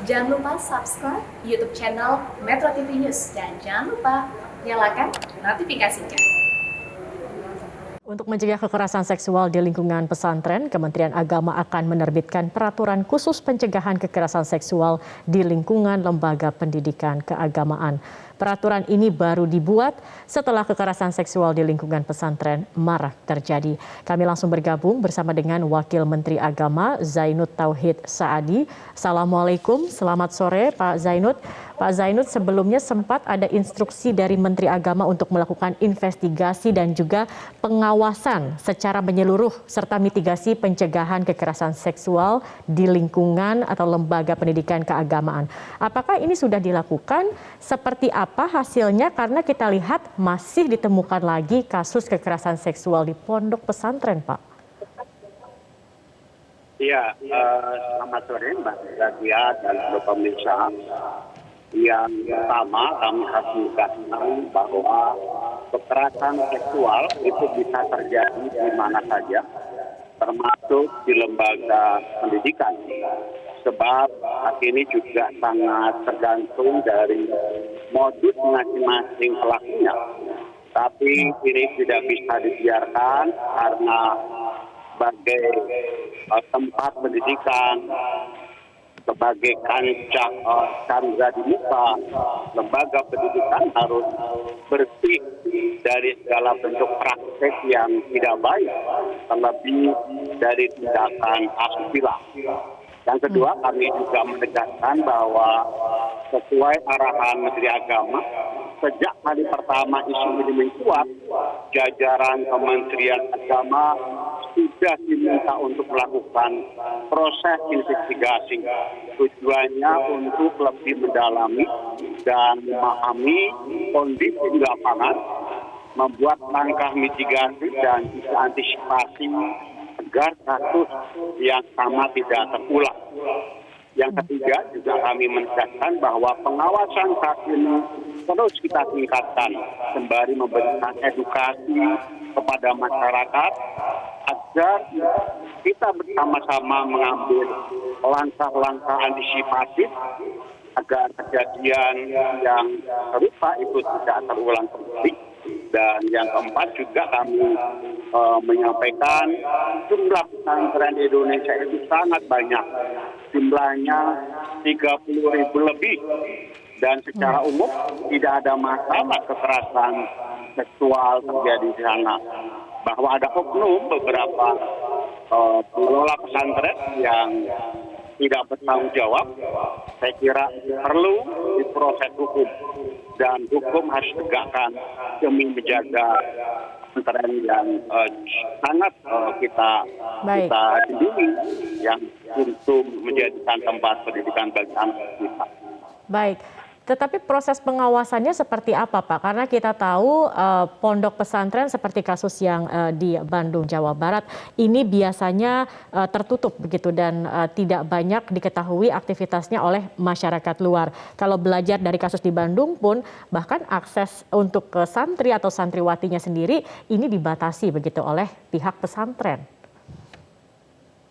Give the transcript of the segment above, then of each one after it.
Jangan lupa subscribe YouTube channel Metro TV News dan jangan lupa nyalakan notifikasinya. Untuk mencegah kekerasan seksual di lingkungan pesantren, Kementerian Agama akan menerbitkan peraturan khusus pencegahan kekerasan seksual di lingkungan lembaga pendidikan keagamaan. Peraturan ini baru dibuat setelah kekerasan seksual di lingkungan pesantren marak terjadi. Kami langsung bergabung bersama dengan Wakil Menteri Agama Zainud Tauhid Saadi. Assalamualaikum, selamat sore Pak Zainud. Pak Zainud, sebelumnya sempat ada instruksi dari Menteri Agama untuk melakukan investigasi dan juga pengawasan secara menyeluruh serta mitigasi pencegahan kekerasan seksual di lingkungan atau lembaga pendidikan keagamaan. Apakah ini sudah dilakukan? Seperti apa hasilnya? Karena kita lihat masih ditemukan lagi kasus kekerasan seksual di pondok pesantren, Pak. Iya, selamat sore Mbak Zakia dan seluruh pemirsa. Yang pertama kami harus menegaskan bahwa kekerasan seksual itu bisa terjadi di mana saja, termasuk di lembaga pendidikan. Sebab saat ini juga sangat tergantung dari modus masing-masing pelakunya. Tapi ini tidak bisa dibiarkan karena sebagai tempat pendidikan, sebagai kancah chandra di muka, lembaga pendidikan harus bersih dari segala bentuk praktek yang tidak baik, terlebih dari tindakan asusila. Yang kedua, kami juga menegaskan bahwa sesuai arahan Menteri Agama, sejak hari pertama isu ini mencuat, jajaran Kementerian Agama sudah diminta untuk melakukan proses investigasi. Tujuannya untuk lebih mendalami dan memahami kondisi di lapangan, membuat langkah mitigasi dan antisipasi agar kasus yang sama tidak terulang. Yang ketiga juga kami menegaskan bahwa pengawasan saat ini terus kita tingkatkan sembari memberikan edukasi kepada masyarakat agar kita bersama-sama mengambil langkah-langkah antisipatif agar kejadian yang serupa itu tidak terulang kembali. Dan yang keempat juga kami menyampaikan jumlah pesantren di Indonesia itu sangat banyak. Jumlahnya 30.000 lebih. Dan secara umum tidak ada masalah kekerasan seksual terjadi di sana. Bahwa ada oknum beberapa pengelola pesantren yang tidak bertanggung jawab, saya kira perlu diproses hukum. Dan hukum harus tegakkan demi menjaga pesantren yang sangat kita lindungi, yang untuk menjadikan tempat pendidikan bagi anak kita. Baik. Tetapi proses pengawasannya seperti apa, Pak? Karena kita tahu pondok pesantren seperti kasus yang di Bandung, Jawa Barat, ini biasanya tertutup begitu dan tidak banyak diketahui aktivitasnya oleh masyarakat luar. Kalau belajar dari kasus di Bandung pun, bahkan akses untuk ke santri atau santriwatinya sendiri ini dibatasi begitu oleh pihak pesantren.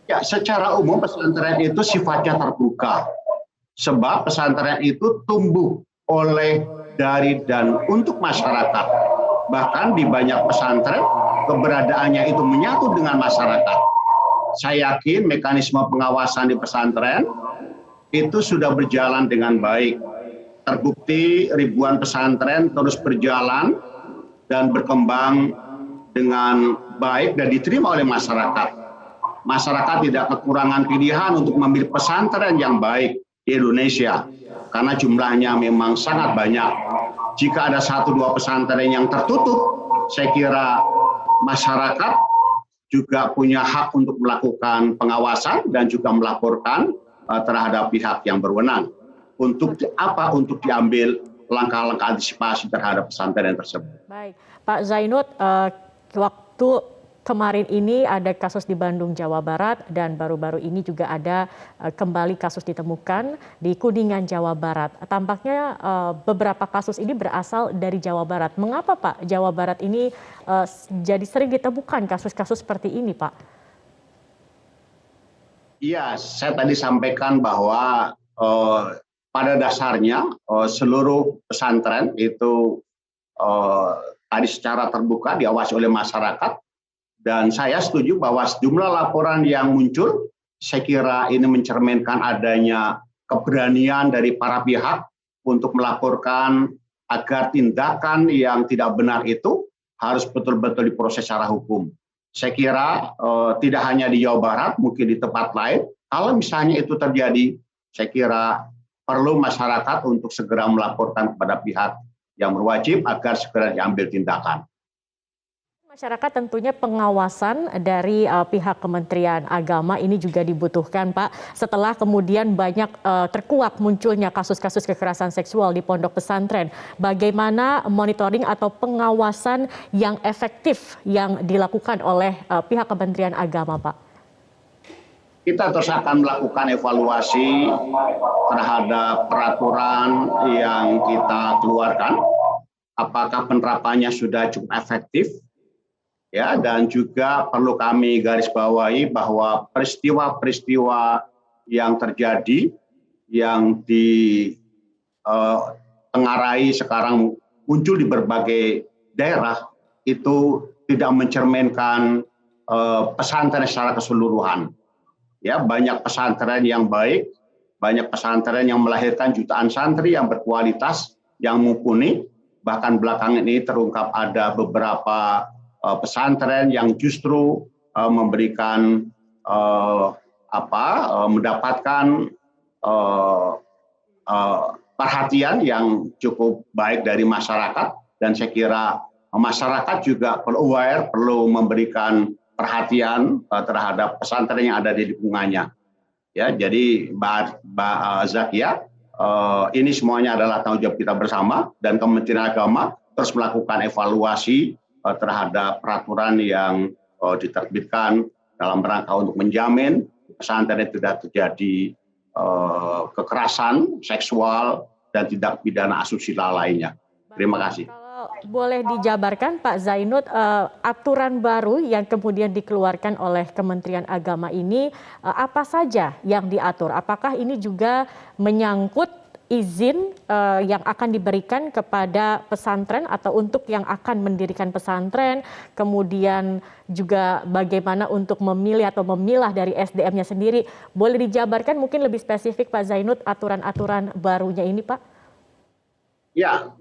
Ya, secara umum pesantren itu sifatnya terbuka. Sebab pesantren itu tumbuh oleh, dari, dan untuk masyarakat. Bahkan di banyak pesantren, keberadaannya itu menyatu dengan masyarakat. Saya yakin mekanisme pengawasan di pesantren itu sudah berjalan dengan baik. Terbukti ribuan pesantren terus berjalan dan berkembang dengan baik dan diterima oleh masyarakat. Masyarakat tidak kekurangan pilihan untuk memilih pesantren yang baik di Indonesia, karena jumlahnya memang sangat banyak. Jika ada 1-2 pesantren yang tertutup, saya kira masyarakat juga punya hak untuk melakukan pengawasan dan juga melaporkan terhadap pihak yang berwenang. Untuk apa? Untuk diambil langkah-langkah antisipasi terhadap pesantren tersebut. Baik, Pak Zainud, waktu kemarin ini ada kasus di Bandung, Jawa Barat, dan baru-baru ini juga ada kembali kasus ditemukan di Kuningan, Jawa Barat. Tampaknya beberapa kasus ini berasal dari Jawa Barat. Mengapa, Pak, Jawa Barat ini jadi sering ditemukan kasus-kasus seperti ini, Pak? Iya, saya tadi sampaikan bahwa eh, pada dasarnya seluruh pesantren itu tadi secara terbuka diawasi oleh masyarakat, dan saya setuju bahwa sejumlah laporan yang muncul, saya kira ini mencerminkan adanya keberanian dari para pihak untuk melaporkan agar tindakan yang tidak benar itu harus betul-betul diproses secara hukum. Saya kira tidak hanya di Jawa Barat, mungkin di tempat lain, kalau misalnya itu terjadi, saya kira perlu masyarakat untuk segera melaporkan kepada pihak yang berwajib agar segera diambil tindakan. Masyarakat tentunya pengawasan dari pihak Kementerian Agama ini juga dibutuhkan, Pak. Setelah kemudian banyak terkuak munculnya kasus-kasus kekerasan seksual di pondok pesantren, bagaimana monitoring atau pengawasan yang efektif yang dilakukan oleh pihak Kementerian Agama, Pak? Kita terus akan melakukan evaluasi terhadap peraturan yang kita keluarkan, apakah penerapannya sudah cukup efektif, ya, dan juga perlu kami garis bawahi bahwa peristiwa-peristiwa yang terjadi yang ditengarai sekarang muncul di berbagai daerah itu tidak mencerminkan pesantren secara keseluruhan. Ya, banyak pesantren yang baik, banyak pesantren yang melahirkan jutaan santri yang berkualitas, yang mumpuni. Bahkan belakangan ini terungkap ada beberapa pesantren yang justru memberikan mendapatkan perhatian yang cukup baik dari masyarakat, dan saya kira masyarakat juga perlu aware, perlu memberikan perhatian terhadap pesantren yang ada di lingkungannya. Ya, jadi Mbak Zakia, ini semuanya adalah tanggung jawab kita bersama, dan Kementerian Agama terus melakukan evaluasi terhadap peraturan yang diterbitkan dalam rangka untuk menjamin pesantren tidak terjadi kekerasan seksual dan tindak pidana asusila lainnya. Terima kasih. Kalau boleh dijabarkan Pak Zainud, aturan baru yang kemudian dikeluarkan oleh Kementerian Agama ini apa saja yang diatur? Apakah ini juga menyangkut izin yang akan diberikan kepada pesantren atau untuk yang akan mendirikan pesantren, kemudian juga bagaimana untuk memilih atau memilah dari SDM-nya sendiri? Boleh dijabarkan mungkin lebih spesifik Pak Zainud aturan-aturan barunya ini, Pak? Ya,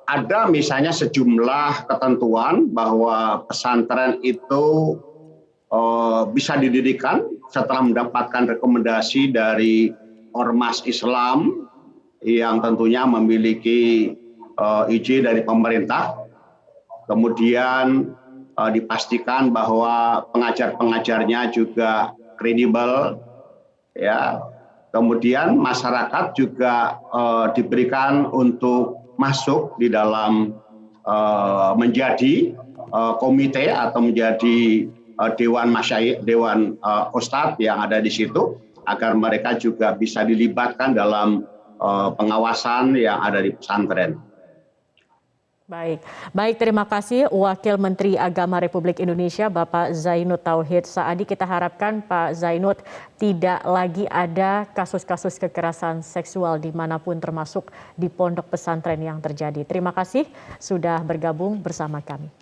ada misalnya sejumlah ketentuan bahwa pesantren itu bisa didirikan setelah mendapatkan rekomendasi dari ormas Islam yang tentunya memiliki izin dari pemerintah. Kemudian dipastikan bahwa pengajar-pengajarnya juga kredibel, ya. Kemudian masyarakat juga diberikan untuk masuk di dalam menjadi komite atau menjadi dewan masyayikh, dewan ustadz yang ada di situ, agar mereka juga bisa dilibatkan dalam pengawasan yang ada di pesantren. Baik, terima kasih Wakil Menteri Agama Republik Indonesia Bapak Zainud Tauhid Saadi. Kita harapkan Pak Zainud tidak lagi ada kasus-kasus kekerasan seksual dimanapun termasuk di pondok pesantren yang terjadi. Terima kasih sudah bergabung bersama kami.